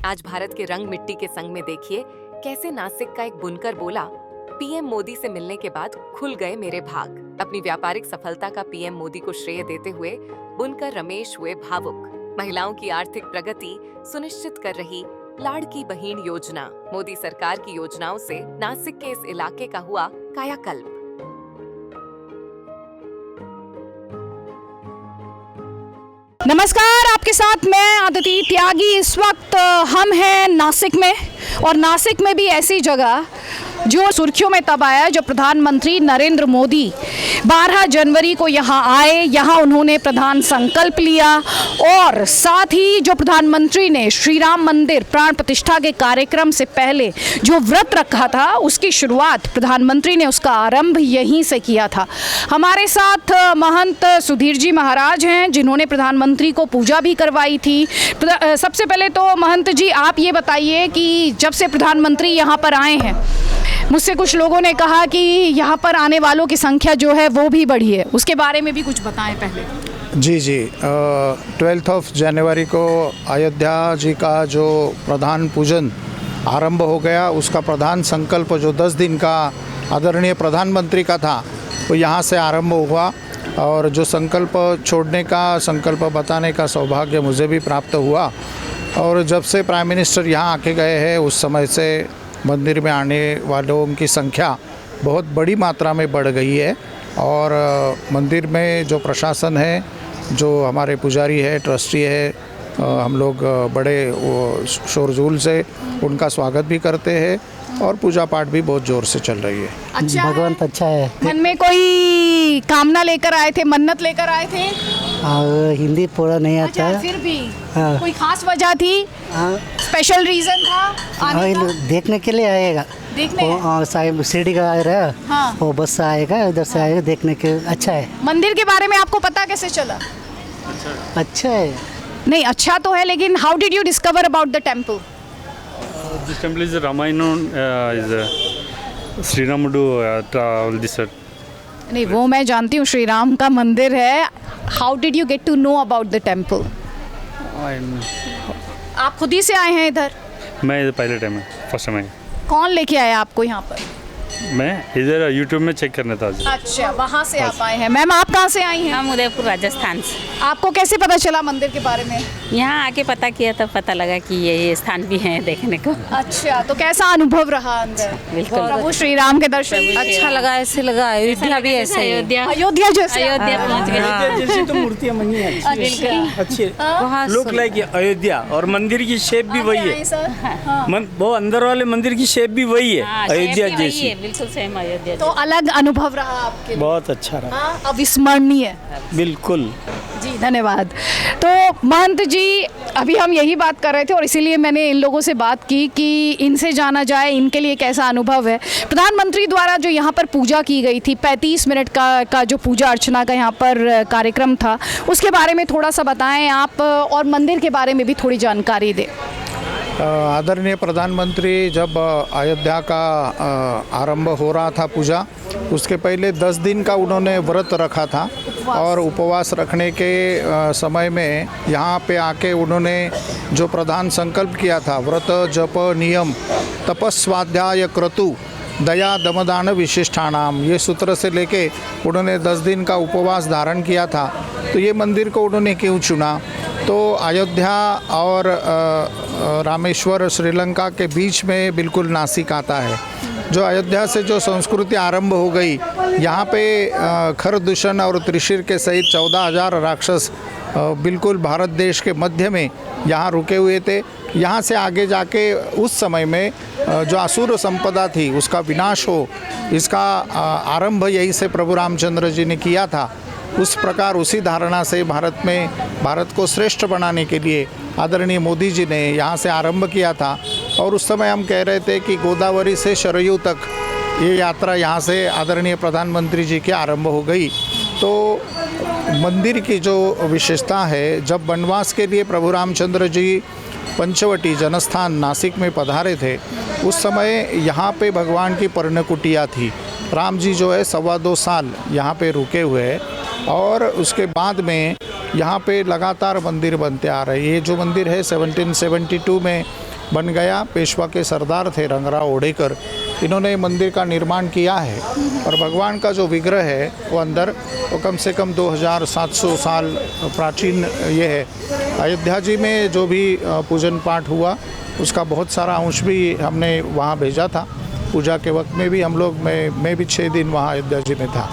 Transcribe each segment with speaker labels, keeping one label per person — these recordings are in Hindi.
Speaker 1: आज भारत के रंग मिट्टी के संग में देखिए कैसे नासिक का एक बुनकर बोला, पीएम मोदी से मिलने के बाद खुल गए मेरे भाग। अपनी व्यापारिक सफलता का पीएम मोदी को श्रेय देते हुए बुनकर रमेश हुए भावुक। महिलाओं की आर्थिक प्रगति सुनिश्चित कर रही लाड़की बहन योजना। मोदी सरकार की योजनाओं से नासिक के इस इलाके का हुआ कायाकल्प।
Speaker 2: नमस्कार, आपके साथ मैं आदिति त्यागी। इस वक्त हम हैं नासिक में, और नासिक में भी ऐसी जगह जो सुर्खियों में तब आया जब प्रधानमंत्री नरेंद्र मोदी 12 जनवरी को यहाँ आए। यहाँ उन्होंने प्रधान संकल्प लिया और साथ ही जो प्रधानमंत्री ने श्री राम मंदिर प्राण प्रतिष्ठा के कार्यक्रम से पहले जो व्रत रखा था, उसकी शुरुआत प्रधानमंत्री ने उसका आरंभ यहीं से किया था। हमारे साथ महंत सुधीर जी महाराज हैं, जिन्होंने प्रधानमंत्री को पूजा भी करवाई थी। सबसे पहले तो महंत जी आप ये बताइए कि जब से प्रधानमंत्री यहाँ पर आए हैं, मुझसे कुछ लोगों ने कहा कि यहाँ पर आने वालों की संख्या जो है वो भी बढ़ी है, उसके बारे में भी कुछ बताएं पहले।
Speaker 3: जी 12 जनवरी को अयोध्या जी का जो प्रधान पूजन आरंभ हो गया, उसका प्रधान संकल्प जो 10 दिन का आदरणीय प्रधानमंत्री का था वो यहाँ से आरंभ हुआ। और जो संकल्प छोड़ने का, संकल्प बताने का सौभाग्य मुझे भी प्राप्त हुआ। और जब से प्राइम मिनिस्टर यहाँ आके गए हैं, उस समय से मंदिर में आने वालों की संख्या बहुत बड़ी मात्रा में बढ़ गई है। और मंदिर में जो प्रशासन है, जो हमारे पुजारी है, ट्रस्टी है, हम लोग बड़े शोरजूल से उनका स्वागत भी करते हैं और पूजा पाठ भी बहुत जोर से चल रही है।
Speaker 2: अच्छा,
Speaker 4: भगवान अच्छा है।
Speaker 2: मन में कोई कामना लेकर आए थे, मन्नत लेकर आए थे?
Speaker 4: हिंदी पूरा नहीं आता है।
Speaker 2: फिर भी
Speaker 4: हाँ।
Speaker 2: कोई खास वजह थी? स्पेशल रीजन था आने का?
Speaker 4: देखने के लिए आएगा।
Speaker 2: देखने
Speaker 4: साहिब शिरडी का आ रहा है।
Speaker 2: हाँ।
Speaker 4: वो बस से आएगा, उधर से आएगा, देखने के अच्छा है।
Speaker 2: मंदिर के बारे में आपको पता कैसे चला?
Speaker 4: अच्छा है।
Speaker 2: नहीं, अच्छा तो है, लेकिन how did you discover about the temple?
Speaker 5: This temple is Ramayana, Sri Ramudu all this.
Speaker 2: नहीं, वो मैं जानती हूँ, श्री राम का मंदिर है। How did you get to know about the temple? आप खुद ही से आए हैं इधर?
Speaker 5: मैं पहले टाइम है, फर्स्ट टाइम है।
Speaker 2: कौन लेके आया आपको यहाँ पर?
Speaker 5: मैं इधर यूट्यूब में चेक करना था आज।
Speaker 2: अच्छा, वहाँ से आप आए हैं। मैम, आप कहाँ से आई हैं?
Speaker 6: हम उदयपुर राजस्थान से।
Speaker 2: आपको कैसे पता चला मंदिर के बारे में?
Speaker 6: यहाँ आके पता किया तब पता लगा कि ये स्थान भी है देखने को।
Speaker 2: अच्छा, तो कैसा अनुभव रहा अंदर?
Speaker 6: बिल्कुल
Speaker 2: प्रभु श्री राम के दर्शन?
Speaker 6: अच्छा लगा, ऐसे लगा अयोध्या भी ऐसे ही।
Speaker 2: अयोध्या जैसे?
Speaker 6: अयोध्या पहुँच गए।
Speaker 7: जैसी तो मूर्तियाँ बनी है अच्छी, लुक लाइक अयोध्या, और मंदिर की शेप भी वही है। वो अंदर वाले मंदिर की शेप भी वही है, अयोध्या जैसी।
Speaker 6: बिल्कुल सेम अयोध्या।
Speaker 2: तो अलग अनुभव रहा आपके लिए?
Speaker 7: बहुत अच्छा रहा,
Speaker 2: अविस्मरणीय।
Speaker 7: बिल्कुल
Speaker 2: जी, धन्यवाद। तो महंत जी, अभी हम यही बात कर रहे थे और इसीलिए मैंने इन लोगों से बात की कि इनसे जाना जाए इनके लिए कैसा अनुभव है। प्रधानमंत्री द्वारा जो यहाँ पर पूजा की गई थी, 35 मिनट का जो पूजा अर्चना का यहाँ पर कार्यक्रम था, उसके बारे में थोड़ा सा बताएं आप, और मंदिर के बारे में भी थोड़ी जानकारी दें।
Speaker 3: आदरणीय प्रधानमंत्री जब अयोध्या का आरंभ हो रहा था पूजा, उसके पहले 10 दिन का उन्होंने व्रत रखा था। और उपवास रखने के समय में यहाँ पे आके उन्होंने जो प्रधान संकल्प किया था, व्रत जप नियम तपस्वाध्याय क्रतु दया दमदान विशिष्टानाम, ये सूत्र से लेके उन्होंने 10 दिन का उपवास धारण किया था। तो ये मंदिर को उन्होंने क्यों चुना? तो अयोध्या और रामेश्वर श्रीलंका के बीच में बिल्कुल नासिक आता है। जो अयोध्या से जो संस्कृति आरंभ हो गई, यहाँ पे खरदूषण और त्रिशिर के सहित 14,000 राक्षस बिल्कुल भारत देश के मध्य में यहाँ रुके हुए थे। यहाँ से आगे जाके उस समय में जो असुर संपदा थी उसका विनाश हो, इसका आरंभ यहीं से प्रभु रामचंद्र जी ने किया था। उस प्रकार उसी धारणा से भारत को श्रेष्ठ बनाने के लिए आदरणीय मोदी जी ने यहाँ से आरंभ किया था। और उस समय हम कह रहे थे कि गोदावरी से सरयू तक ये यात्रा यहाँ से आदरणीय प्रधानमंत्री जी की आरंभ हो गई। तो मंदिर की जो विशेषता है, जब वनवास के लिए प्रभु रामचंद्र जी पंचवटी जनस्थान नासिक में पधारे थे, उस समय यहाँ पे भगवान की पर्णकुटिया थी। राम जी जो है 2.25 साल यहाँ पे रुके हुए हैं और उसके बाद में यहाँ पे लगातार मंदिर बनते आ रहे हैं। ये जो मंदिर है 1772 में बन गया। पेशवा के सरदार थे रंगराव ओडेकर, इन्होंने मंदिर का निर्माण किया है। और भगवान का जो विग्रह है वो अंदर वो कम से कम 2700 साल प्राचीन ये है। अयोध्या जी में जो भी पूजन पाठ हुआ उसका बहुत सारा अंश भी हमने वहाँ भेजा था। पूजा के वक्त में भी हम लोग मैं भी 6 दिन वहाँ अयोध्या जी में था।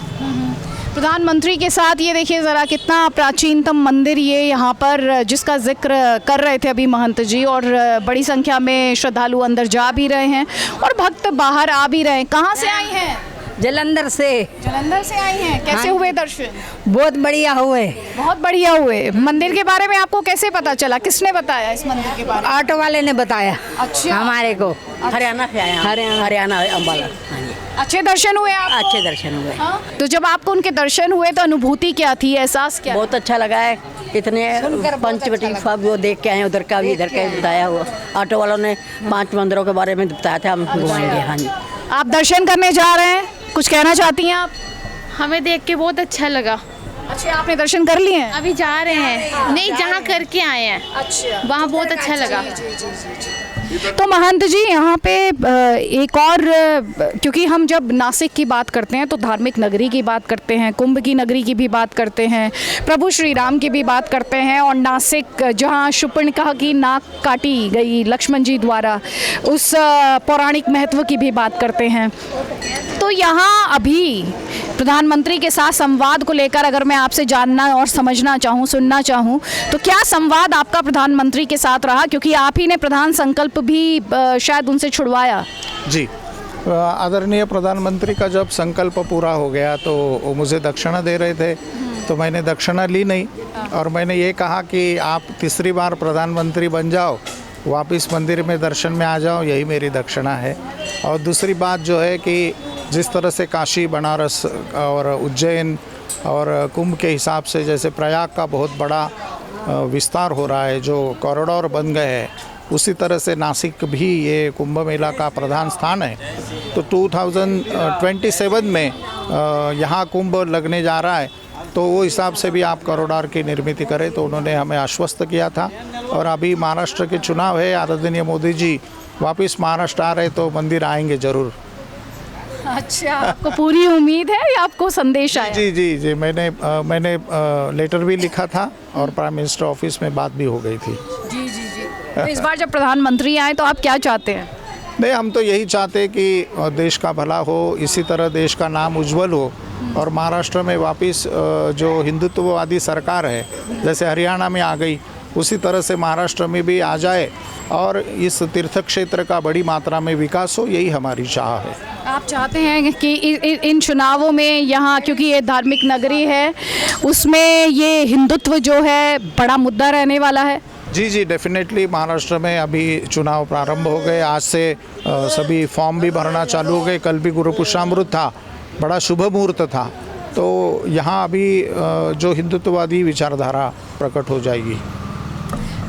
Speaker 2: प्रधानमंत्री के साथ ये देखिए ज़रा कितना प्राचीनतम मंदिर ये यहाँ पर जिसका जिक्र कर रहे थे अभी महंत जी, और बड़ी संख्या में श्रद्धालु अंदर जा भी रहे हैं और भक्त बाहर आ भी रहे हैं। कहाँ से आई हैं?
Speaker 8: जलंधर से।
Speaker 2: जलंधर से आई हैं। कैसे
Speaker 8: हाँ।
Speaker 2: हुए दर्शन?
Speaker 8: बहुत बढ़िया हुए।
Speaker 2: बहुत बढ़िया हुए। मंदिर के बारे में आपको कैसे पता चला? किसने बताया इस मंदिर के बारे में?
Speaker 8: ऑटो वाले ने बताया।
Speaker 2: अच्छा।
Speaker 8: हमारे को। हरियाणा से आया। हरियाणा अम्बाला। हाँ जी।
Speaker 2: अच्छे दर्शन हुए आपको?
Speaker 8: अच्छे दर्शन हुए।
Speaker 2: हाँ? तो जब आपको उनके दर्शन हुए तो अनुभूति क्या थी, एहसास क्या?
Speaker 8: बहुत अच्छा लगा है। इतने पंचवटी सब वो देख के आए, उधर का भी इधर का भी बताया हुआ। ऑटो वालों ने 5 मंदिरों के बारे में बताया था, हम घुमाएंगे। हाँ जी।
Speaker 2: आप दर्शन करने जा रहे हैं, कुछ कहना चाहती हैं आप?
Speaker 9: हमें देख के बहुत अच्छा लगा।
Speaker 2: अच्छा, आपने दर्शन कर लिए हैं?
Speaker 9: अभी जा रहे हैं। नहीं, जहाँ करके आए हैं
Speaker 2: अच्छा,
Speaker 9: वहाँ बहुत अच्छा लगा।
Speaker 2: तो महंत जी यहाँ पे एक और, क्योंकि हम जब नासिक की बात करते हैं तो धार्मिक नगरी की बात करते हैं, कुंभ की नगरी की भी बात करते हैं, प्रभु श्री राम की भी बात करते हैं, और नासिक जहाँ शूर्पणखा की नाक काटी गई लक्ष्मण जी द्वारा, उस पौराणिक महत्व की भी बात करते हैं। तो यहाँ अभी प्रधानमंत्री के साथ संवाद को लेकर अगर मैं आपसे जानना और समझना चाहूँ, सुनना चाहूँ, तो क्या संवाद आपका प्रधानमंत्री के साथ रहा? क्योंकि आप ही ने प्रधान संकल्प भी शायद उनसे छुड़वाया।
Speaker 3: जी, आदरणीय प्रधानमंत्री का जब संकल्प पूरा हो गया तो वो मुझे दक्षिणा दे रहे थे, तो मैंने दक्षिणा ली नहीं और मैंने ये कहा कि आप तीसरी बार प्रधानमंत्री बन जाओ, वापस मंदिर में दर्शन में आ जाओ, यही मेरी दक्षिणा है। और दूसरी बात जो है कि जिस तरह से काशी, बनारस और उज्जैन और कुंभ के हिसाब से जैसे प्रयाग का बहुत बड़ा विस्तार हो रहा है, जो कॉरिडोर बन गए हैं, उसी तरह से नासिक भी ये कुंभ मेला का प्रधान स्थान है। तो 2027 में यहाँ कुंभ लगने जा रहा है, तो वो हिसाब से भी आप कॉरिडोर की निर्मित करें, तो उन्होंने हमें आश्वस्त किया था। और अभी महाराष्ट्र के चुनाव है, आदरणीय मोदी जी वापस महाराष्ट्र आ रहे तो मंदिर आएंगे ज़रूर।
Speaker 2: अच्छा, आपको पूरी उम्मीद है या आपको संदेश आया?
Speaker 3: जी जी जी, मैंने लेटर भी लिखा था और प्राइम मिनिस्टर ऑफिस में बात भी हो गई थी।
Speaker 2: जी जी जी। तो इस बार जब प्रधानमंत्री आए तो आप क्या चाहते हैं?
Speaker 3: नहीं, हम तो यही चाहते कि देश का भला हो, इसी तरह देश का नाम उज्जवल हो और महाराष्ट्र में वापस जो हिंदुत्ववादी सरकार है, जैसे हरियाणा में आ गई, उसी तरह से महाराष्ट्र में भी आ जाए और इस तीर्थ क्षेत्र का बड़ी मात्रा में विकास हो, यही हमारी चाह है।
Speaker 2: आप चाहते हैं कि इन चुनावों में यहाँ, क्योंकि ये धार्मिक नगरी है, उसमें ये हिंदुत्व जो है बड़ा मुद्दा रहने वाला है?
Speaker 3: जी जी, डेफिनेटली। महाराष्ट्र में अभी चुनाव प्रारंभ हो गए, आज से सभी फॉर्म भी भरना चालू हो गए। कल भी गुरु पुष्यामृत था, बड़ा शुभ मुहूर्त था, तो यहाँ अभी जो हिंदुत्ववादी विचारधारा प्रकट हो जाएगी।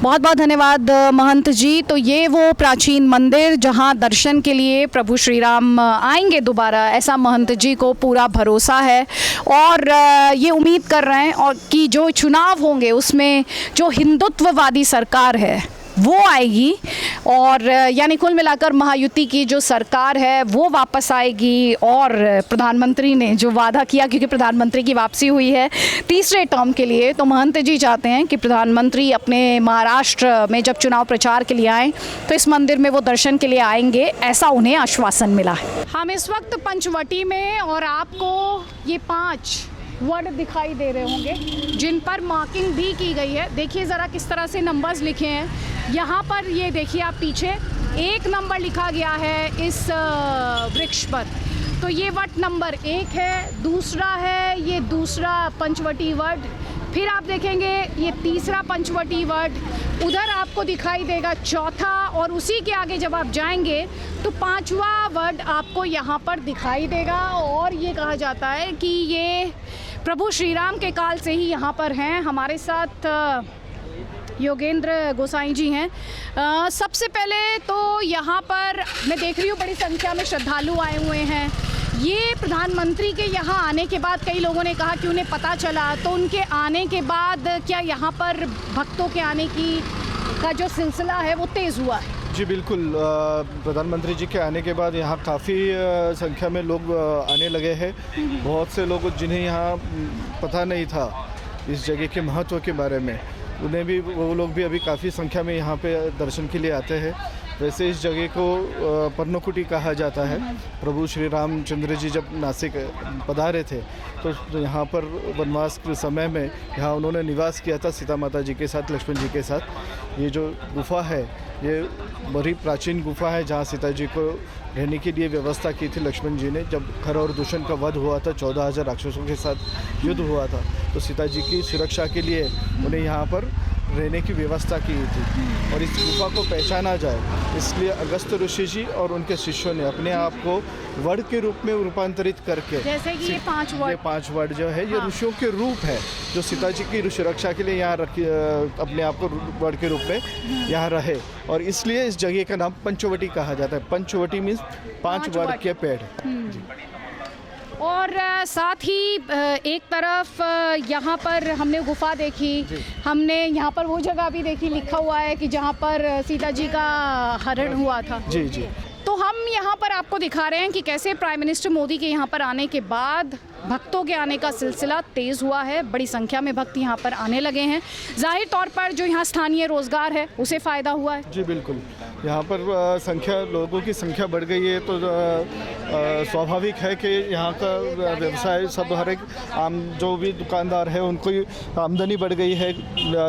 Speaker 2: बहुत बहुत धन्यवाद महंत जी। तो ये वो प्राचीन मंदिर जहां दर्शन के लिए प्रभु श्री राम आएंगे दोबारा, ऐसा महंत जी को पूरा भरोसा है और ये उम्मीद कर रहे हैं और कि जो चुनाव होंगे उसमें जो हिंदुत्ववादी सरकार है वो आएगी, और यानी कुल मिलाकर महायुति की जो सरकार है वो वापस आएगी। और प्रधानमंत्री ने जो वादा किया, क्योंकि प्रधानमंत्री की वापसी हुई है तीसरे टर्म के लिए, तो महंत जी चाहते हैं कि प्रधानमंत्री अपने महाराष्ट्र में जब चुनाव प्रचार के लिए आएँ तो इस मंदिर में वो दर्शन के लिए आएंगे, ऐसा उन्हें आश्वासन मिला है। हम इस वक्त पंचवटी में, और आपको ये 5 वर्ड दिखाई दे रहे होंगे जिन पर मार्किंग भी की गई है। देखिए ज़रा किस तरह से नंबर्स लिखे हैं यहाँ पर। ये देखिए आप पीछे 1 नंबर लिखा गया है इस वृक्ष पर, तो ये वट नंबर 1 है। दूसरा है ये दूसरा पंचवटी वर्ड, फिर आप देखेंगे ये तीसरा पंचवटी वर्ड, उधर आपको दिखाई देगा चौथा, और उसी के आगे जब आप जाएंगे तो 5वां वर्ड आपको यहाँ पर दिखाई देगा। और ये कहा जाता है कि ये प्रभु श्री राम के काल से ही यहाँ पर हैं। हमारे साथ योगेंद्र गोसाई जी हैं। सबसे पहले तो यहाँ पर मैं देख रही हूँ बड़ी संख्या में श्रद्धालु आए हुए हैं। ये प्रधानमंत्री के यहाँ आने के बाद कई लोगों ने कहा कि उन्हें पता चला, तो उनके आने के बाद क्या यहाँ पर भक्तों के आने का जो सिलसिला है वो तेज़ हुआ है?
Speaker 10: जी बिल्कुल, प्रधानमंत्री जी के आने के बाद यहाँ काफ़ी संख्या में लोग आने लगे हैं। बहुत से लोग जिन्हें यहाँ पता नहीं था इस जगह के महत्व के बारे में, उन्हें भी, वो लोग भी अभी काफ़ी संख्या में यहाँ पे दर्शन के लिए आते हैं। वैसे इस जगह को पर्णकुटी कहा जाता है। प्रभु श्री रामचंद्र जी जब नासिक पधारे थे तो यहाँ पर वनवास के समय में यहाँ उन्होंने निवास किया था सीता माता जी के साथ, लक्ष्मण जी के साथ। ये जो गुफा है ये बड़ी प्राचीन गुफा है जहाँ सीता जी को रहने के लिए व्यवस्था की थी लक्ष्मण जी ने। जब खर और दूषण का वध हुआ था, 14,000 राक्षसों के साथ युद्ध हुआ था, तो सीता जी की सुरक्षा के लिए उन्हें यहाँ पर रहने की व्यवस्था की थी। और इस गुफा को पहचाना जाए इसलिए अगस्त ऋषि जी और उनके शिष्यों ने अपने आप को वड के रूप में रूपांतरित करके,
Speaker 2: जैसे कि ये 5 वड,
Speaker 10: ये 5 वड जो है ये ऋषियों के रूप है जो सीता जी की सुरक्षा के लिए यहाँ अपने आप को वड के रूप में यहाँ रहे। और इसलिए इस जगह का नाम पंचवटी कहा जाता है। पंचवटी मीन्स 5 वड के पेड़।
Speaker 2: और साथ ही एक तरफ यहाँ पर हमने गुफा देखी, हमने यहाँ पर वो जगह भी देखी, लिखा हुआ है कि जहाँ पर सीता जी का हरण हुआ था।
Speaker 10: जी जी।
Speaker 2: तो हम यहाँ पर आपको दिखा रहे हैं कि कैसे प्राइम मिनिस्टर मोदी के यहाँ पर आने के बाद भक्तों के आने का सिलसिला तेज़ हुआ है। बड़ी संख्या में भक्त यहाँ पर आने लगे हैं। जाहिर तौर पर जो यहाँ स्थानीय रोज़गार है उसे फ़ायदा हुआ है।
Speaker 10: जी बिल्कुल, यहाँ पर लोगों की संख्या बढ़ गई है तो स्वाभाविक है कि यहाँ का व्यवसाय सब, हर एक आम जो भी दुकानदार है उनको आमदनी बढ़ गई है।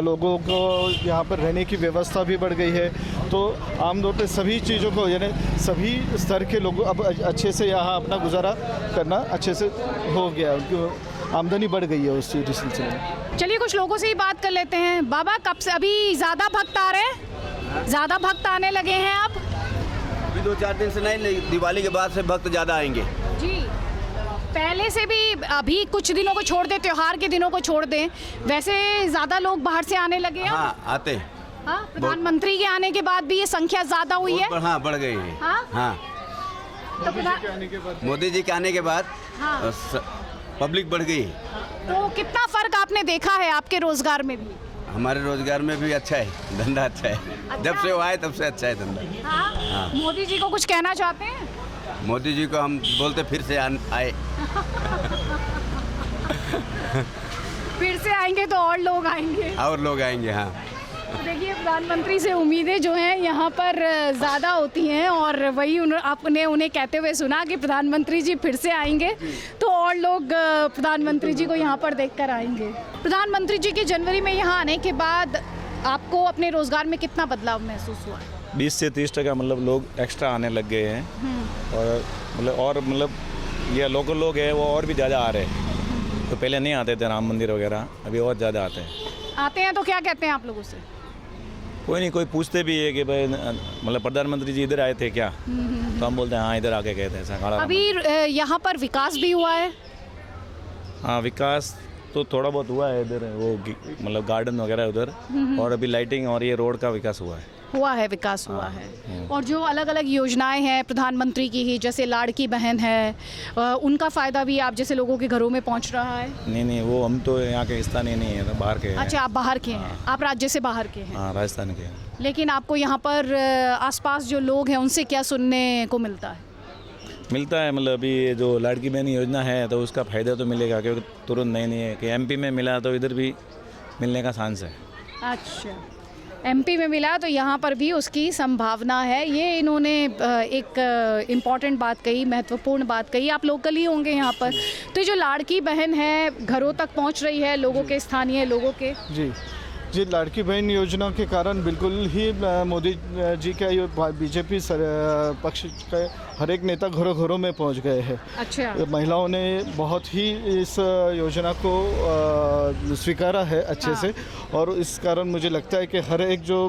Speaker 10: लोगों को यहाँ पर रहने की व्यवस्था भी बढ़ गई है। तो आमतौर पर सभी चीज़ों को, यानी सभी स्तर के लोग अब अच्छे से यहाँ अपना गुजारा करना अच्छे से हो गया, उनकी आमदनी बढ़ गई है उस सिलसिले में।
Speaker 2: चलिए कुछ लोगों से ही बात कर लेते हैं। बाबा, कब से अभी ज़्यादा भक्त आ रहे हैं? ज़्यादा भक्त आने लगे हैं अब?
Speaker 11: अभी 2-4 दिन से नहीं, दिवाली के बाद से भक्त ज़्यादा आएंगे
Speaker 2: जी। पहले से भी, अभी कुछ दिनों को छोड़ दें, त्योहार के दिनों को छोड़ दें, वैसे ज़्यादा लोग बाहर से आने लगे हैं?
Speaker 11: हाँ, आते हैं।
Speaker 2: हाँ, प्रधानमंत्री के आने के बाद भी ये संख्या ज़्यादा हुई है?
Speaker 11: हाँ, बढ़ गई है। हाँ,
Speaker 2: तो
Speaker 11: मोदी जी के आने के बाद पब्लिक बढ़ गई है।
Speaker 2: तो कितना फर्क आपने देखा है आपके रोजगार में भी?
Speaker 11: हमारे रोजगार में भी अच्छा है, धंधा अच्छा है। जब से वो आए तब से अच्छा है धंधा।
Speaker 2: हाँ? मोदी जी को कुछ कहना चाहते हैं?
Speaker 11: मोदी जी को हम बोलते फिर से आए।
Speaker 2: फिर से आएंगे तो और लोग आएंगे।
Speaker 11: और लोग आएंगे। हाँ,
Speaker 2: देखिए, प्रधानमंत्री से उम्मीदें जो हैं यहाँ पर ज़्यादा होती हैं और वही आपने उन्हें कहते हुए सुना कि प्रधानमंत्री जी फिर से आएंगे तो और लोग प्रधानमंत्री जी को यहाँ पर देखकर आएंगे। प्रधानमंत्री जी के जनवरी में यहाँ आने के बाद आपको अपने रोज़गार में कितना बदलाव महसूस हुआ?
Speaker 12: 20 से 30% मतलब लोग एक्स्ट्रा आने लग गए हैं। और ये लोकल लोग हैं वो और भी ज़्यादा आ रहे हैं। तो पहले नहीं आते थे राम मंदिर वगैरह, अभी और ज़्यादा आते हैं।
Speaker 2: आते हैं तो क्या कहते हैं आप लोगों से?
Speaker 12: कोई नहीं, कोई पूछते भी है कि भाई मतलब प्रधानमंत्री जी इधर आए थे क्या, तो हम बोलते हैं हाँ इधर आके गए थे ऐसा।
Speaker 2: अभी यहाँ पर विकास भी हुआ है?
Speaker 12: हाँ, विकास तो थोड़ा बहुत हुआ है इधर, वो मतलब गार्डन वगैरह उधर, और अभी लाइटिंग और ये रोड का विकास हुआ है।
Speaker 2: विकास हुआ है। और जो अलग अलग योजनाएं हैं प्रधानमंत्री की ही, जैसे लाड़की बहन है, उनका फ़ायदा भी आप जैसे लोगों के घरों में पहुंच रहा है?
Speaker 12: नहीं, वो हम तो यहाँ के स्थानीय नहीं है, तो बाहर के हैं।
Speaker 2: अच्छा, आप बाहर के हैं, आप राज्य से बाहर के हैं?
Speaker 12: हाँ, राजस्थान के हैं।
Speaker 2: लेकिन आपको यहाँ पर आसपास जो लोग हैं उनसे क्या सुनने को मिलता है?
Speaker 12: मिलता है, मतलब अभी जो लाड़की बहन योजना है तो उसका फ़ायदा तो मिलेगा, क्योंकि तुरंत नहीं है कि MP में मिला तो इधर भी मिलने का चांस है।
Speaker 2: अच्छा, MP में मिला तो यहाँ पर भी उसकी संभावना है। ये इन्होंने एक इम्पॉर्टेंट बात कही, महत्वपूर्ण बात कही। आप लोकल ही होंगे यहाँ पर, तो जो लाड़की बहन है घरों तक पहुँच रही है लोगों के, स्थानीय लोगों के?
Speaker 10: जी, लाड़की बहन योजना के कारण बिल्कुल ही मोदी जी का BJP पक्ष का हर एक नेता घरों घरों में पहुंच गए हैं।
Speaker 2: अच्छा।
Speaker 10: महिलाओं ने बहुत ही इस योजना को स्वीकारा है अच्छे से, और इस कारण मुझे लगता है कि हर एक जो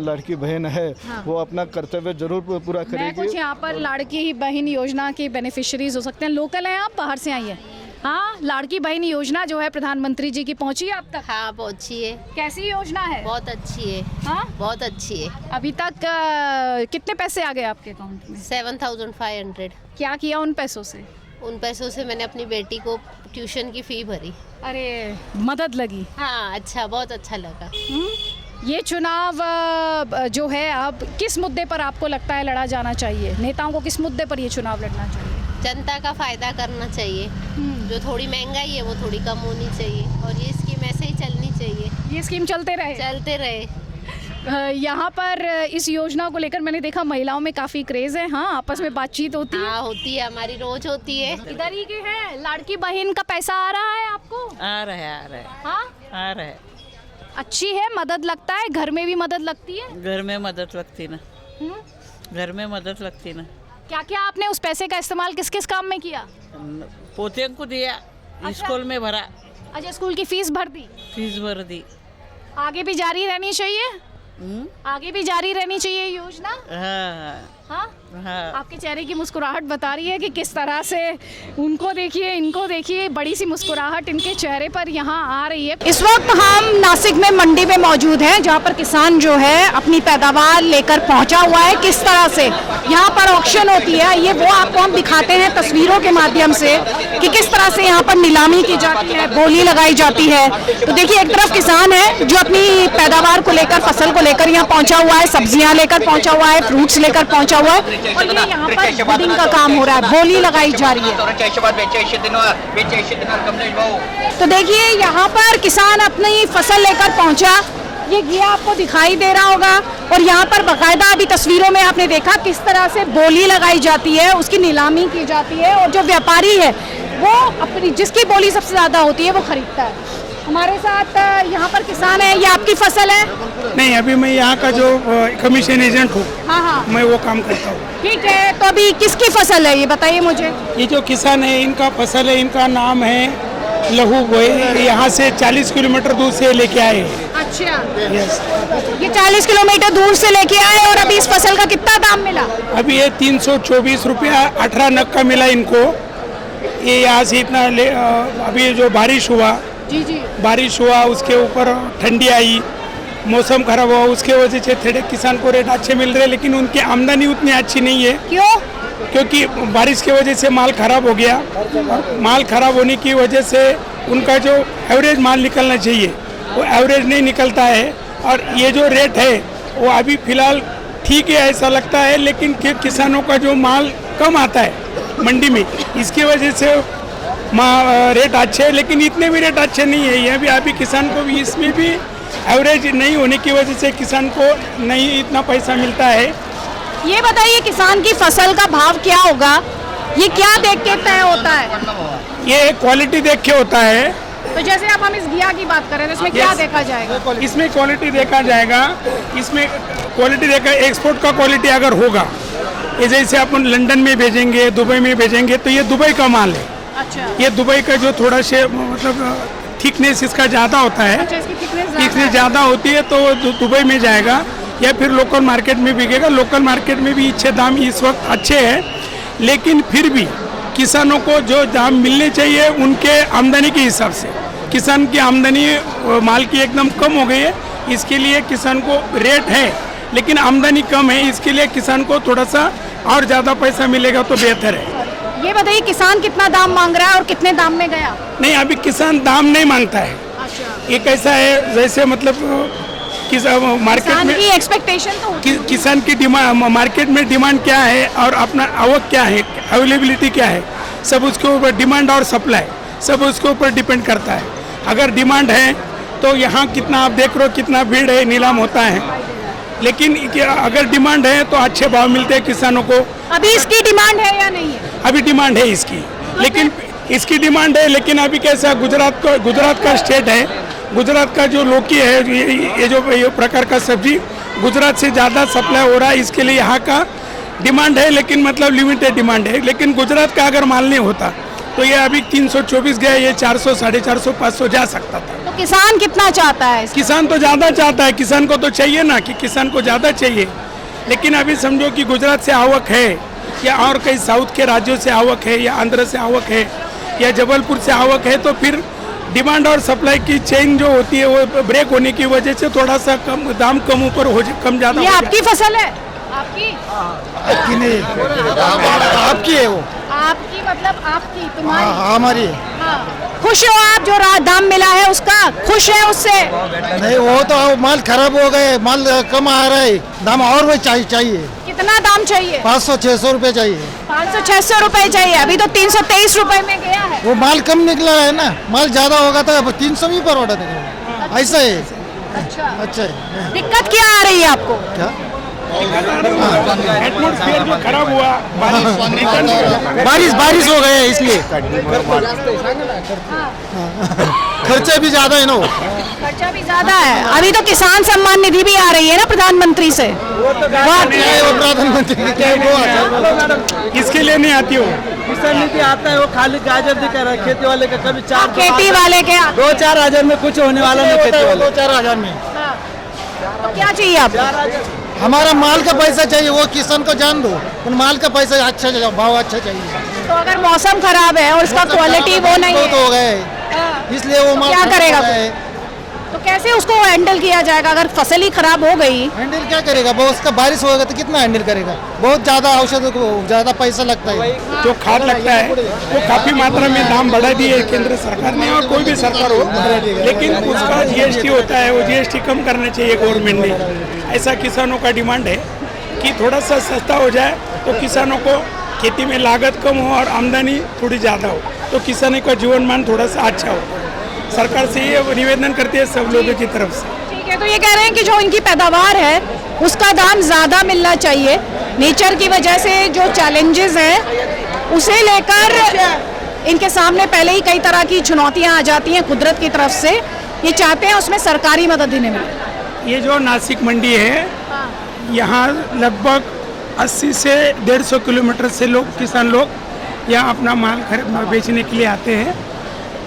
Speaker 10: लड़की बहन है वो अपना कर्तव्य जरूर पूरा करेगी।
Speaker 2: कुछ यहाँ पर लाड़की बहन योजना के बेनिफिशियरीज हो सकते हैं। लोकल हैं आप, बाहर से आई हैं? हाँ, लाड़की बहन योजना जो है प्रधानमंत्री जी की पहुंची है आप तक?
Speaker 13: हाँ, पहुंची है।
Speaker 2: कैसी योजना है?
Speaker 13: बहुत अच्छी है।
Speaker 2: हाँ,
Speaker 13: बहुत अच्छी है।
Speaker 2: अभी तक कितने पैसे आ गए आपके अकाउंट में?
Speaker 13: 7,500।
Speaker 2: क्या किया उन पैसों से?
Speaker 13: उन पैसों से मैंने अपनी बेटी को ट्यूशन की फ़ी भरी।
Speaker 2: अरे, मदद लगी?
Speaker 13: हाँ, अच्छा, बहुत अच्छा लगा।
Speaker 2: ये चुनाव जो है अब किस मुद्दे पर आपको लगता है लड़ा जाना चाहिए? नेताओं को किस मुद्दे पर ये चुनाव लड़ना चाहिए?
Speaker 13: जनता का फायदा करना चाहिए। जो थोड़ी महंगाई है वो थोड़ी कम होनी चाहिए और ये स्कीम ऐसे ही चलनी चाहिए।
Speaker 2: ये स्कीम चलते रहे। यहाँ पर इस योजना को लेकर मैंने देखा महिलाओं में काफी क्रेज है। हाँ, आपस में बातचीत होती है।
Speaker 13: हाँ, होती है, हमारी रोज होती है।
Speaker 2: इधर ही के हैं, लाड़की बहन का पैसा आ रहा है आपको?
Speaker 8: आ रहा है।
Speaker 2: हाँ,
Speaker 8: आ रहा है।
Speaker 2: अच्छी है, मदद लगता है, घर में भी मदद लगती है।
Speaker 8: घर में मदद लगती ना। घर में मदद लगती ना।
Speaker 2: क्या क्या आपने उस पैसे का इस्तेमाल किस किस काम में किया?
Speaker 8: पोते को दिया, स्कूल में भरा।
Speaker 2: अच्छा, स्कूल की फीस भर दी?
Speaker 8: फीस भर दी।
Speaker 2: आगे भी जारी रहनी चाहिए? आगे भी जारी रहनी चाहिए योजना? हाँ? हाँ। आपके चेहरे की मुस्कुराहट बता रही है कि किस तरह से उनको देखिए, इनको देखिए, बड़ी सी मुस्कुराहट इनके चेहरे पर यहाँ आ रही है। इस वक्त हम नासिक में मंडी में मौजूद हैं, जहाँ पर किसान जो है अपनी पैदावार लेकर पहुँचा हुआ है। किस तरह से यहाँ पर ऑक्शन होती है, ये वो आपको हम दिखाते हैं तस्वीरों के माध्यम से कि किस तरह से यहाँ पर नीलामी की जाती है, बोली लगाई जाती है। तो देखिए, एक तरफ किसान है जो अपनी पैदावार को लेकर, फसल को लेकर यहाँ पहुँचा हुआ है, सब्जियाँ लेकर पहुँचा हुआ है, फ्रूट्स लेकर पहुँचा हुआ है, और ये यहाँ पर बिडिंग का काम हो रहा है, बोली लगाई जा रही है। तो देखिए, यहाँ पर किसान अपनी फसल लेकर पहुँचा, ये घिया आपको दिखाई दे रहा होगा, और यहाँ पर बाकायदा अभी तस्वीरों में आपने देखा किस तरह से बोली लगाई जाती है, उसकी नीलामी की जाती है, और जो व्यापारी है वो अपनी जिसकी बोली सबसे ज़्यादा होती है वो खरीदता है। हमारे साथ यहाँ पर किसान है। ये आपकी फसल है?
Speaker 14: नहीं, अभी मैं यहाँ का जो कमीशन एजेंट हूँ।
Speaker 2: हाँ,
Speaker 14: मैं वो काम करता हूँ।
Speaker 2: ठीक है, तो अभी किसकी फसल है ये बताइए मुझे।
Speaker 14: ये जो किसान है, इनका फसल है, इनका नाम है लहू गोय। यहाँ से 40 किलोमीटर दूर से लेके आए।
Speaker 2: अच्छा,
Speaker 14: यस।
Speaker 2: ये 40 किलोमीटर दूर से लेके आए, और अभी इस फसल का कितना दाम मिला?
Speaker 14: अभी ये 324 रुपया 18 नग का मिला इनको। ये यहाँ से इतना अभी जो बारिश हुआ, बारिश हुआ, उसके ऊपर ठंडी आई, मौसम खराब हुआ, उसके वजह से थोड़े किसान को रेट अच्छे मिल रहे, लेकिन उनकी आमदनी उतनी अच्छी नहीं है।
Speaker 2: क्यों?
Speaker 14: क्योंकि बारिश की वजह से माल खराब हो गया। माल खराब होने की वजह से उनका जो एवरेज माल निकलना चाहिए वो एवरेज नहीं निकलता है, और ये जो रेट है वो अभी फ़िलहाल ठीक है ऐसा लगता है, लेकिन किसानों का जो माल कम आता है मंडी में, इसकी वजह से रेट अच्छे है, लेकिन इतने भी रेट अच्छे नहीं है। ये भी अभी किसान को भी इसमें भी एवरेज नहीं होने की वजह से किसान को नहीं इतना पैसा मिलता है।
Speaker 2: ये बताइए, किसान की फसल का भाव क्या होगा? ये क्या देख के तय होता है?
Speaker 14: ये क्वालिटी देख के होता है।
Speaker 2: तो जैसे अब हम इस घिया की बात करें तो इसमें क्या देखा जाएगा?
Speaker 14: इसमें क्वालिटी देखा जाएगा। इसमें क्वालिटी देखा, एक्सपोर्ट का क्वालिटी अगर होगा, जैसे अपन लंदन में भेजेंगे, दुबई में भेजेंगे, तो ये दुबई का माल है। अच्छा। ये दुबई का जो थोड़ा से मतलब थिकनेस इसका ज़्यादा होता है।
Speaker 2: अच्छा, इसकी
Speaker 14: थिकनेस ज़्यादा होती है तो दुबई में जाएगा या फिर लोकल मार्केट में बिकेगा। लोकल मार्केट में भी अच्छे दाम इस वक्त अच्छे हैं, लेकिन फिर भी किसानों को जो दाम मिलने चाहिए उनके आमदनी के हिसाब से, किसान की आमदनी माल की एकदम कम हो गई है। इसके लिए किसान को रेट है लेकिन आमदनी कम है, इसके लिए किसान को थोड़ा सा और ज़्यादा पैसा मिलेगा तो बेहतर है।
Speaker 2: ये बताइए, किसान कितना दाम मांग रहा है और कितने दाम में गया?
Speaker 14: नहीं, अभी किसान दाम नहीं मांगता है।
Speaker 2: अच्छा।
Speaker 14: ये कैसा है, जैसे मतलब मार्केट में
Speaker 2: की एक्सपेक्टेशन तो
Speaker 14: किसान की डिमांड, मार्केट में डिमांड क्या है और अपना आवक क्या है, अवेलेबिलिटी क्या है, सब उसके ऊपर डिमांड और सप्लाई सब उसके ऊपर डिपेंड करता है। अगर डिमांड है तो यहाँ कितना आप देख रहे हो कितना भीड़ है, नीलाम होता है, लेकिन अगर डिमांड है तो अच्छे भाव मिलते हैं किसानों को।
Speaker 2: अभी इसकी डिमांड है या नहीं है?
Speaker 14: अभी डिमांड है इसकी, लेकिन इसकी डिमांड है, लेकिन अभी कैसा, गुजरात का स्टेट है, गुजरात का जो लौकी है, ये जो प्रकार का सब्जी गुजरात से ज़्यादा सप्लाई हो रहा है, इसके लिए यहाँ का डिमांड है, लेकिन मतलब लिमिटेड डिमांड है। लेकिन गुजरात का अगर माल नहीं होता तो ये अभी 324 गया, ये 400, 450, 500 जा सकता था।
Speaker 2: तो किसान कितना चाहता है?
Speaker 14: किसान तो ज़्यादा चाहता है, किसान को तो चाहिए ना कि किसान को ज़्यादा चाहिए, लेकिन अभी समझो कि गुजरात से आवक है या और कई साउथ के राज्यों से आवक है या आंध्र से आवक है या जबलपुर से आवक है, तो फिर डिमांड और सप्लाई की चेन जो होती है वो ब्रेक होने की वजह से थोड़ा सा कम दाम कम ऊपर हो कम ज़्यादा।
Speaker 2: ये आपकी फसल है? आपकी?
Speaker 15: आपकी नहीं, आपकी है वो।
Speaker 2: आपकी मतलब आपकी, तुम्हारी?
Speaker 15: हमारी।
Speaker 2: हाँ। खुश हो आप जो दाम मिला है उसका, खुश है उससे?
Speaker 15: नहीं, वो तो माल खराब हो गए, माल कम आ रहा है, दाम और भी चाहिए।
Speaker 2: कितना दाम चाहिए?
Speaker 15: 500-600 रुपए चाहिए।
Speaker 2: 500-600 रुपए चाहिए, अभी तो 323 रुपए में गया है।
Speaker 15: वो माल कम निकला है ना, माल ज्यादा होगा तो 300 भी पर ऑर्डर देगा, ऐसा है। अच्छा है।
Speaker 2: दिक्कत क्या आ रही है आपको?
Speaker 15: क्या
Speaker 14: एटमॉस्फेयर जो खराब हुआ,
Speaker 15: बारिश हो गए इसलिए खर्चा भी ज्यादा है ना,
Speaker 2: खर्चा भी ज्यादा है। अभी तो किसान सम्मान निधि भी आ रही है ना प्रधानमंत्री से।
Speaker 15: वो प्रधानमंत्री
Speaker 14: किसके लिए नहीं आती हो?
Speaker 7: किसान नीति आता है, वो खाली गाजर दिखा रहा है, खेती वाले का कभी 4
Speaker 2: खेती वाले के
Speaker 7: 2-4 हजार में कुछ होने वाला नहीं, खेती वाले
Speaker 15: 2-4 हजार में।
Speaker 2: तो क्या चाहिए आपको?
Speaker 15: हमारा माल का पैसा चाहिए, वो किसान को जान दो, उन माल का पैसा अच्छा चाहिए, भाव अच्छा चाहिए।
Speaker 2: तो अगर मौसम खराब है और उसका क्वालिटी वो नहीं है
Speaker 15: तो हो गए, इसलिए वो माल
Speaker 2: क्या करेगा? तो कैसे उसको हैंडल किया जाएगा अगर फसल ही खराब हो गई?
Speaker 15: हैंडल क्या करेगा वो, उसका बारिश होगा तो कितना हैंडल करेगा? बहुत ज्यादा औषध को ज्यादा पैसा लगता है,
Speaker 14: जो खाद लगता है वो काफी मात्रा में दाम बढ़ा दिए केंद्र सरकार ने, और कोई भी सरकार हो, लेकिन उसका जीएसटी होता है, वो जीएसटी कम करना चाहिए गवर्नमेंट ने। ऐसा किसानों का डिमांड है कि थोड़ा सा सस्ता हो जाए तो किसानों को खेती में लागत कम हो और आमदनी थोड़ी ज़्यादा हो, तो किसानों का जीवन मान थोड़ा सा अच्छा हो। सरकार से ये निवेदन करते हैं सब लोगों की तरफ से।
Speaker 2: ठीक है, तो ये कह रहे हैं कि जो इनकी पैदावार है उसका दाम ज़्यादा मिलना चाहिए। नेचर की वजह से जो चैलेंजेस हैं उसे लेकर इनके सामने पहले ही कई तरह की चुनौतियां आ जाती हैं कुदरत की तरफ से, ये चाहते हैं उसमें सरकारी मदद ही नहीं मिले।
Speaker 14: ये जो नासिक मंडी है, यहाँ लगभग 80 से 150 किलोमीटर से किसान लोग यहाँ अपना माल बेचने के लिए आते हैं,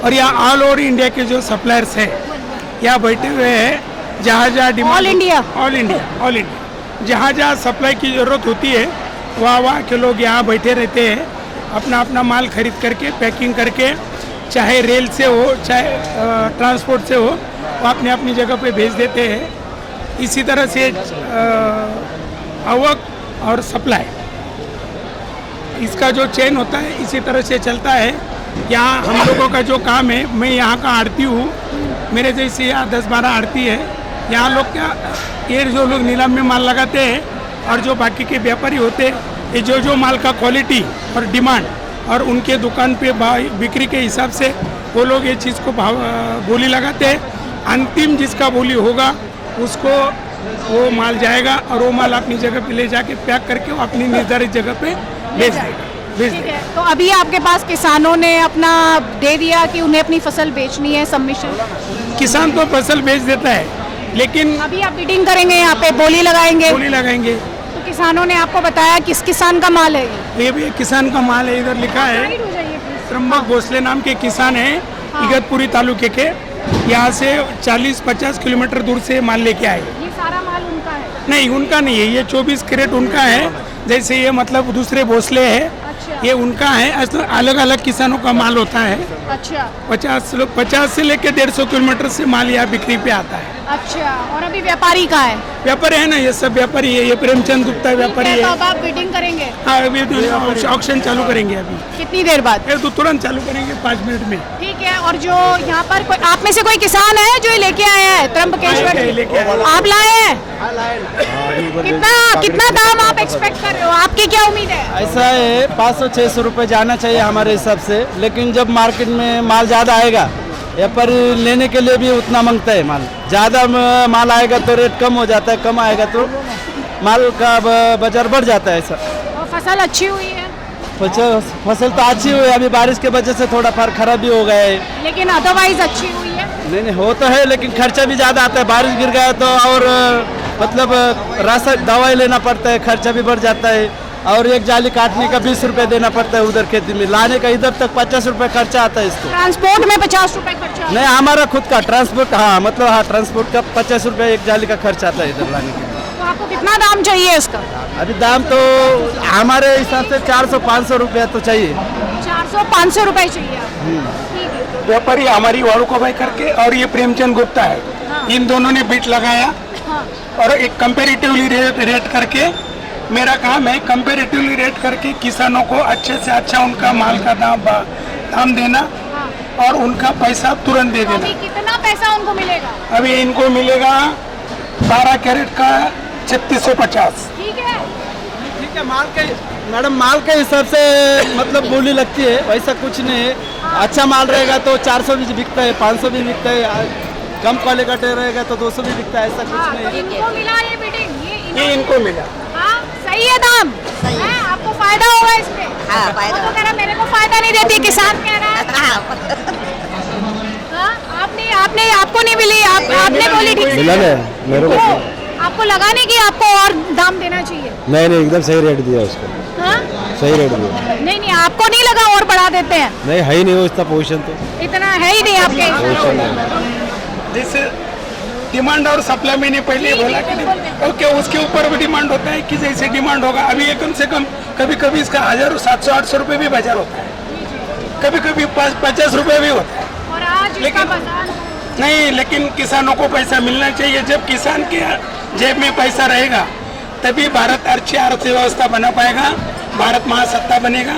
Speaker 14: और यहाँ ऑल ओवर इंडिया के जो सप्लायर्स हैं यहाँ बैठे हुए हैं। जहाँ डिमांड, ऑल इंडिया जहाँ जहाँ सप्लाई की ज़रूरत होती है वहाँ के लोग यहाँ बैठे रहते हैं, अपना अपना माल खरीद करके पैकिंग करके, चाहे रेल से हो चाहे ट्रांसपोर्ट से हो, वो अपनी अपनी जगह पे भेज देते हैं। इसी तरह से आवक और सप्लाई, इसका जो चेन होता है इसी तरह से चलता है। यहाँ हम लोगों का जो काम है, मैं यहाँ का आड़ती हूँ, मेरे जैसे यहाँ 10-12 आड़ती है। यहाँ लोग क्या, ये जो लोग नीलाम में माल लगाते हैं और जो बाकी के व्यापारी होते हैं, ये जो माल का क्वालिटी और डिमांड और उनके दुकान पे बिक्री के हिसाब से वो लोग ये चीज़ को बोली लगाते हैं। अंतिम जिसका बोली होगा उसको वो माल जाएगा और वो माल अपनी जगह पे ले जाके पैक करके वो अपनी निर्धारित जगह पे बेच देगा।
Speaker 2: तो अभी आपके पास किसानों ने अपना दे दिया कि उन्हें अपनी फसल बेचनी है, सबमिशन?
Speaker 14: किसान तो फसल बेच देता है, लेकिन
Speaker 2: अभी आप बिडिंग करेंगे, यहाँ पे बोली लगाएंगे? तो किसानों ने आपको बताया किस किसान का माल है
Speaker 14: ये? भी किसान का माल है, इधर लिखा है त्र्यंबक भोसले नाम के किसान है, इगतपुरी तालुके के। यहाँ से 40-50 किलोमीटर दूर से माल लेके आए।
Speaker 2: ये सारा माल उनका है?
Speaker 14: नहीं, उनका नहीं है, ये 24 कैरेट उनका है। जैसे ये मतलब दूसरे भोसले है, ये उनका है। अलग अलग किसानों का माल होता है।
Speaker 2: अच्छा।
Speaker 14: 50 से लेकर 150 किलोमीटर से माल यहाँ बिक्री पे आता है।
Speaker 2: अच्छा, और अभी व्यापारी का है?
Speaker 14: व्यापारी है ना, ये सब व्यापारी है। ये प्रेमचंद गुप्ता व्यापारी है।
Speaker 2: तो अब आप बिडिंग करेंगे?
Speaker 14: हाँ, अभी ऑक्शन चालू करेंगे। अभी
Speaker 2: कितनी देर बाद?
Speaker 14: तो तुरंत चालू करेंगे, 5 मिनट में।
Speaker 2: ठीक है। और जो यहाँ पर आप में से कोई किसान है जो लेके आया है त्र्यंबकेश्वर? आप लाए हैं? कितना दाम आप एक्सपेक्ट कर रहे हो? आपकी क्या उम्मीद है?
Speaker 7: ऐसा है 500-600 रुपये जाना चाहिए हमारे हिसाब से, लेकिन जब मार्केट में माल ज़्यादा आएगा, यहाँ पर लेने के लिए भी उतना मांगता है माल। ज़्यादा माल आएगा तो रेट कम हो जाता है, कम आएगा तो माल का बाजार बढ़ जाता है। ऐसा।
Speaker 2: और फसल अच्छी हुई है?
Speaker 7: फसल तो अच्छी हुई है, अभी बारिश के वजह से थोड़ा फार खराब भी हो गया है,
Speaker 2: लेकिन अदरवाइज अच्छी हुई है।
Speaker 7: नहीं हो तो है, लेकिन खर्चा भी ज़्यादा आता है। बारिश गिर गया तो और मतलब रासायनिक दवाई लेना पड़ता है, खर्चा भी बढ़ जाता है। और एक जाली काटने का 20 रुपये देना पड़ता है उधर खेती में, लाने का इधर तक 50 रुपये खर्चा आता है इसको।
Speaker 2: ट्रांसपोर्ट में 50 रुपये खर्चा?
Speaker 7: नहीं, हमारा खुद का ट्रांसपोर्ट, हाँ मतलब हाँ ट्रांसपोर्ट का 50 रुपये एक जाली का खर्चा आता है इधर लाने के लिए।
Speaker 2: तो आपको कितना दाम चाहिए इसका?
Speaker 7: अभी दाम तो हमारे हिसाब से 400-500 रुपया तो चाहिए।
Speaker 2: 400-500 रुपये चाहिए? ठीक है।
Speaker 14: व्यापारी हमारी वालुका भाई करके और ये प्रेमचंद गुप्ता है, इन दोनों ने बिट लगाया और एक कंपेरेटिवली रेट करके, मेरा काम है कंपेरेटिवली रेट करके किसानों को अच्छे से अच्छा उनका माल का दाम देना और उनका पैसा तुरंत दे देना।
Speaker 2: अभी कितना पैसा उनको मिलेगा?
Speaker 14: अभी इनको मिलेगा 12 कैरेट का 3650।
Speaker 2: ठीक है,
Speaker 7: ठीक है। माल के मैडम माल के हिसाब से मतलब बोली लगती है, वैसा कुछ नहीं है। अच्छा माल रहेगा तो 400 भी बिकता है, 500 भी बिकता है, कम क्वालिटी का रहेगा तो 200 भी बिकता है, ऐसा कुछ नहीं है।
Speaker 2: इनको मिला ये बिल्डिंग,
Speaker 14: ये इनको मिला।
Speaker 2: हाँ, सही है दाम, है, आपको फायदा होगा इसमें।
Speaker 8: हाँ, फायदा।
Speaker 2: वो तो कह रहा मेरे को फायदा नहीं देती, किसान कह रहा है। हाँ, आपने आपको नहीं मिली, आपने बोली ठीक से।
Speaker 16: मिला ना मेरे को।
Speaker 2: आपको लगा नहीं कि आपको और दाम देना चाहिए?
Speaker 16: नहीं नहीं, एकदम सही रेट दिया उसको।
Speaker 2: हाँ?
Speaker 16: सही रेट दिया।
Speaker 2: नहीं, आपको नहीं लगा और बढ़ा देते हैं?
Speaker 16: नहीं, है ही नहीं वो इतना पोजीशन, तो
Speaker 2: इतना है ही नहीं आपके।
Speaker 14: जैसे डिमांड और सप्लाई मैंने पहले बोला कि ओके, उसके ऊपर भी डिमांड होता है कि जैसे डिमांड होगा। अभी ये कम से कम कभी कभी इसका 1000, 700-800 रुपये भी बाजार होता है, कभी कभी 50 रुपये भी होता है।
Speaker 2: और आज
Speaker 14: लेकिन नहीं, लेकिन किसानों को पैसा मिलना चाहिए। जब किसान के जेब में पैसा रहेगा तभी भारत अच्छी अर्थव्यवस्था बना पाएगा, भारत महासत्ता बनेगा।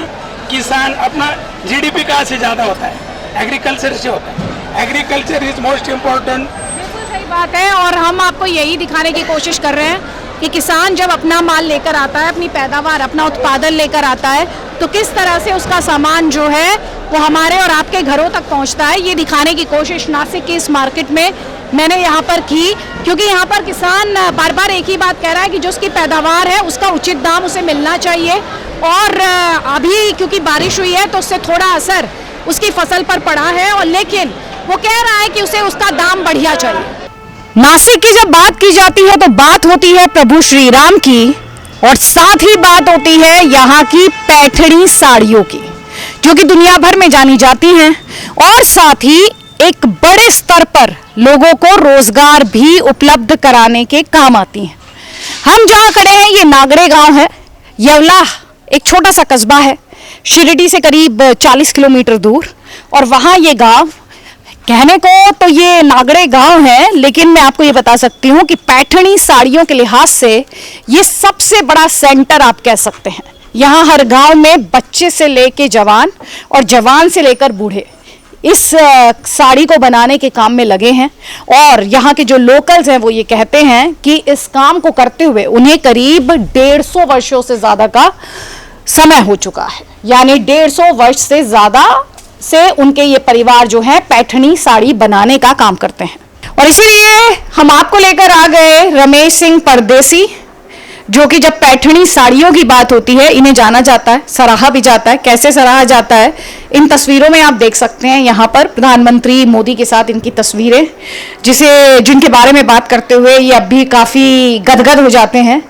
Speaker 14: किसान अपना GDP कहाँ से ज़्यादा होता है? एग्रीकल्चर से होता है। Agriculture is most important.
Speaker 2: बिल्कुल सही बात है, और हम आपको यही दिखाने की कोशिश कर रहे हैं कि किसान जब अपना माल लेकर आता है, अपनी पैदावार, अपना उत्पादन लेकर आता है, तो किस तरह से उसका सामान जो है वो हमारे और आपके घरों तक पहुंचता है। ये दिखाने की कोशिश नासिक की इस मार्केट में मैंने यहाँ पर की, क्योंकि यहाँ पर किसान बार बार एक ही बात कह रहा है कि जो उसकी पैदावार है उसका उचित दाम उसे मिलना चाहिए। और अभी क्योंकि बारिश हुई है तो उससे थोड़ा असर उसकी फसल पर पड़ा है, और लेकिन वो कह रहा है कि उसे उसका दाम बढ़िया चाहिए। नासिक की जब बात की जाती है तो बात होती है प्रभु श्री राम की, और साथ ही बात होती है यहाँ की पैठणी साड़ियों की, जो कि दुनिया भर में जानी जाती हैं, और साथ ही एक बड़े स्तर पर लोगों को रोजगार भी उपलब्ध कराने के काम आती हैं। हम जहाँ खड़े हैं ये नागड़े गांव है। येवला एक छोटा सा कस्बा है, शिरडी से करीब 40 किलोमीटर दूर, और वहाँ ये गांव, कहने को तो ये नागड़े गांव है, लेकिन मैं आपको ये बता सकती हूँ कि पैठणी साड़ियों के लिहाज से ये सबसे बड़ा सेंटर आप कह सकते हैं। यहाँ हर गांव में बच्चे से लेके जवान और जवान से लेकर बूढ़े इस साड़ी को बनाने के काम में लगे हैं, और यहाँ के जो लोकल्स हैं वो ये कहते हैं कि इस काम को करते हुए उन्हें करीब 150 वर्षों से ज़्यादा का समय हो चुका है। यानी 150 वर्ष से ज़्यादा से उनके ये परिवार जो है पैठणी साड़ी बनाने का काम करते हैं। और इसीलिए हम आपको लेकर आ गए रमेश सिंह परदेसी, जो कि जब पैठणी साड़ियों की बात होती है इन्हें जाना जाता है, सराहा भी जाता है। कैसे सराहा जाता है इन तस्वीरों में आप देख सकते हैं। यहाँ पर प्रधानमंत्री मोदी के साथ इनकी तस्वीरें, जिनके बारे में बात करते हुए ये अब भी काफ़ी गदगद हो जाते हैं,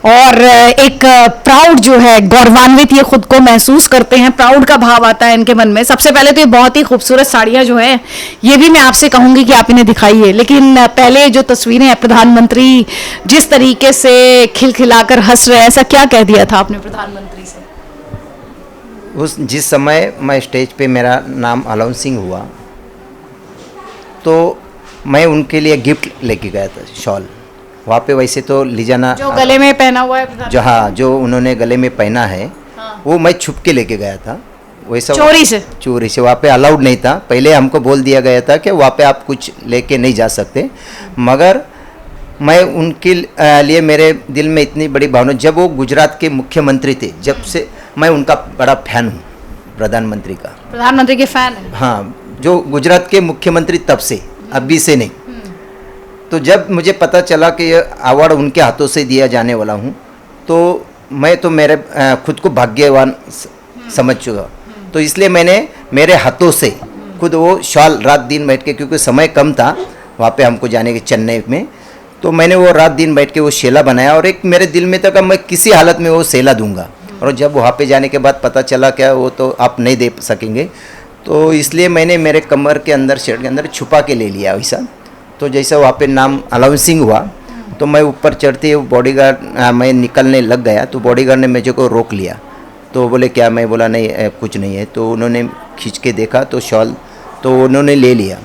Speaker 2: और एक प्राउड जो है, गौरवान्वित ये खुद को महसूस करते हैं, प्राउड का भाव आता है इनके मन में। सबसे पहले तो ये बहुत ही खूबसूरत साड़ियाँ जो हैं ये भी मैं आपसे कहूँगी कि आप इन्हें दिखाइए, लेकिन पहले जो तस्वीरें हैं, प्रधानमंत्री जिस तरीके से खिलखिलाकर हंस रहे हैं, ऐसा क्या कह दिया था आपने प्रधानमंत्री से?
Speaker 17: जिस समय मैं स्टेज पे मेरा नाम अनाउंसिंग हुआ तो मैं उनके लिए गिफ्ट लेके गया था, शॉल। वहाँ पे वैसे तो ले जाना,
Speaker 2: जो गले में पहना हुआ है,
Speaker 17: जो हाँ जो उन्होंने गले में पहना है, हाँ। वो मैं छुप के लेके गया था, वैसा चोरी से वहाँ पे अलाउड नहीं था। पहले हमको बोल दिया गया था कि वहाँ पे आप कुछ लेके नहीं जा सकते, मगर मैं उनके लिए मेरे दिल में इतनी बड़ी भावना, जब वो गुजरात के मुख्यमंत्री थे, जब से मैं उनका बड़ा फैन हूँ, प्रधानमंत्री का।
Speaker 2: प्रधानमंत्री के फैन है?
Speaker 17: हाँ, जो गुजरात के मुख्यमंत्री तब से, अभी से नहीं। तो जब मुझे पता चला कि ये अवार्ड उनके हाथों से दिया जाने वाला हूँ, तो मैं तो मेरे खुद को भाग्यवान समझ चुका। तो इसलिए मैंने मेरे हाथों से खुद वो शॉल रात दिन बैठ के, क्योंकि समय कम था वहाँ पे हमको जाने के चेन्नई में, तो मैंने वो रात दिन बैठ के वो शेला बनाया, और एक मेरे दिल में था कि मैं किसी हालत में वो शेला दूंगा। और जब वहाँ पे जाने के बाद पता चला क्या वो तो आप नहीं दे सकेंगे, तो इसलिए मैंने मेरे कमर के अंदर, शर्ट के अंदर छुपा के ले लिया वैसा। तो जैसा वहाँ पे नाम अनाउंसिंग हुआ तो मैं ऊपर चढ़ते बॉडीगार्ड, मैं निकलने लग गया तो बॉडीगार्ड ने मुझे को रोक लिया। तो बोले क्या? मैं बोला नहीं कुछ नहीं है। तो उन्होंने खींच के देखा तो शॉल तो उन्होंने ले लिया।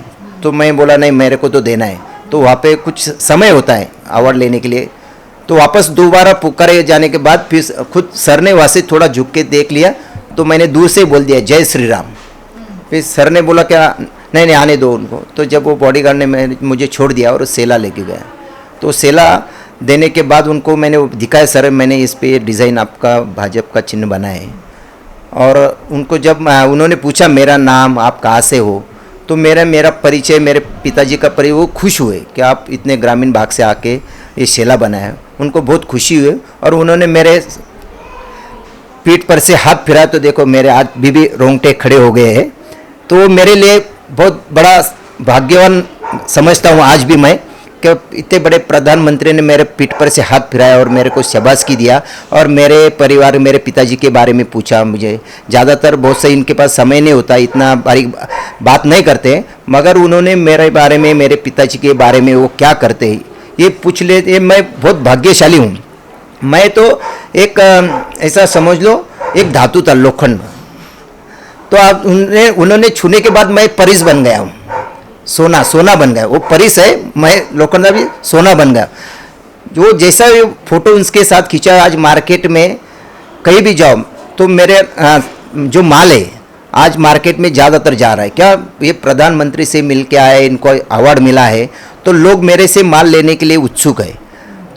Speaker 17: तो मैं बोला नहीं मेरे को तो देना है। तो वहाँ पे कुछ समय होता है अवार्ड लेने के लिए। तो वापस दोबारा पुकारे जाने के बाद फिर खुद सर ने वहाँ से थोड़ा झुक के देख लिया, तो मैंने दूर से बोल दिया जय श्री राम। फिर सर ने बोला क्या नहीं नहीं आने दो उनको। तो जब वो बॉडीगार्ड ने मुझे छोड़ दिया और सेला लेके गया, तो सेला देने के बाद उनको मैंने दिखाया, सर मैंने इस पे डिज़ाइन आपका भाजपा का चिन्ह बनाया है। और उनको जब उन्होंने पूछा मेरा नाम, आप कहाँ से हो, तो मेरा परिचय, मेरे पिताजी का परिचय, वो खुश हुए कि आप इतने ग्रामीण भाग से आके ये शेला बनाया। उनको बहुत खुशी हुई और उन्होंने मेरे पीठ पर से हाथ फिराया, तो देखो मेरे आज भी रोंगटे खड़े हो गए हैं। तो मेरे लिए बहुत बड़ा भाग्यवान समझता हूँ आज भी मैं, कि इतने बड़े प्रधानमंत्री ने मेरे पीठ पर से हाथ फिराया और मेरे को शाबाशी दिया और मेरे परिवार, मेरे पिताजी के बारे में पूछा मुझे। ज़्यादातर बहुत से इनके पास समय नहीं होता, इतना बारीक बात नहीं करते, मगर उन्होंने मेरे बारे में, मेरे पिताजी के बारे में वो क्या करते हैं ये पूछ लेते। मैं बहुत भाग्यशाली हूँ। मैं तो एक ऐसा समझ लो एक धातु था, लोखंड। तो आप उन्होंने छूने के बाद मैं परिस बन गया हूँ, सोना बन गया। वो परिस है, मैं लोखंड भी सोना बन गया। जो जैसा भी फोटो उनके साथ खींचा, आज मार्केट में कहीं भी जाओ तो मेरे जो माल है आज मार्केट में ज़्यादातर जा रहा है। क्या ये प्रधानमंत्री से मिल के आए, इनको अवार्ड मिला है, तो लोग मेरे से माल लेने के लिए उत्सुक है।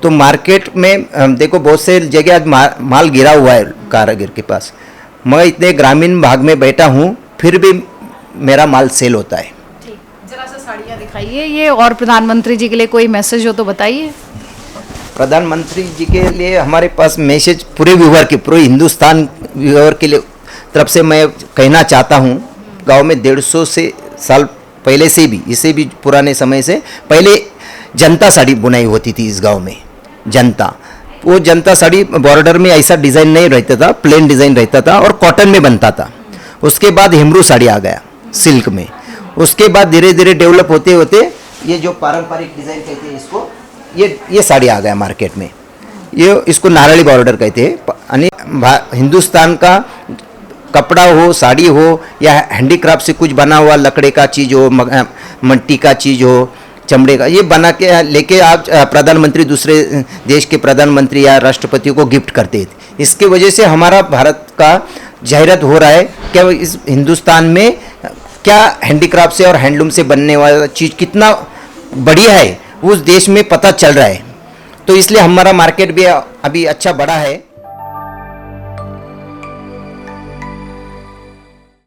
Speaker 17: तो मार्केट में देखो बहुत से जगह आज माल गिरा हुआ है कारीगर के पास। मैं इतने ग्रामीण भाग में बैठा हूँ, फिर भी मेरा माल सेल होता है।
Speaker 2: जरा सा साड़ियाँ दिखाइए ये, और प्रधानमंत्री जी के लिए कोई मैसेज हो तो बताइए।
Speaker 17: प्रधानमंत्री जी के लिए हमारे पास मैसेज पूरे व्यूअर के, पूरे हिंदुस्तान व्यूअर के लिए तरफ से मैं कहना चाहता हूँ, गांव में 150 से साल पहले से भी, इससे भी पुराने समय से पहले जनता साड़ी बुनाई होती थी इस गांव में। जनता, वो जनता साड़ी बॉर्डर में ऐसा डिज़ाइन नहीं रहता था, प्लेन डिज़ाइन रहता था और कॉटन में बनता था। उसके बाद हेमरू साड़ी आ गया सिल्क में। उसके बाद धीरे धीरे डेवलप होते होते ये जो पारंपरिक डिज़ाइन कहते हैं इसको, ये साड़ी आ गया मार्केट में। ये इसको नारळी बॉर्डर कहते हैं। यानी हिंदुस्तान का कपड़ा हो, साड़ी हो या हैंडीक्राफ्ट से कुछ बना हुआ लकड़े का चीज़ हो, मिट्टी का चीज़ हो, चमड़े का, ये बना के लेके आप प्रधानमंत्री दूसरे देश के प्रधानमंत्री या राष्ट्रपति को गिफ्ट करते थे। इसके वजह से हमारा भारत का जाहिरात हो रहा है कि इस हिंदुस्तान में क्या हैंडीक्राफ्ट से और हैंडलूम से बनने वाला चीज़ कितना बढ़िया है, उस देश में पता चल रहा है। तो इसलिए हमारा मार्केट भी अभी अच्छा बढ़ा है।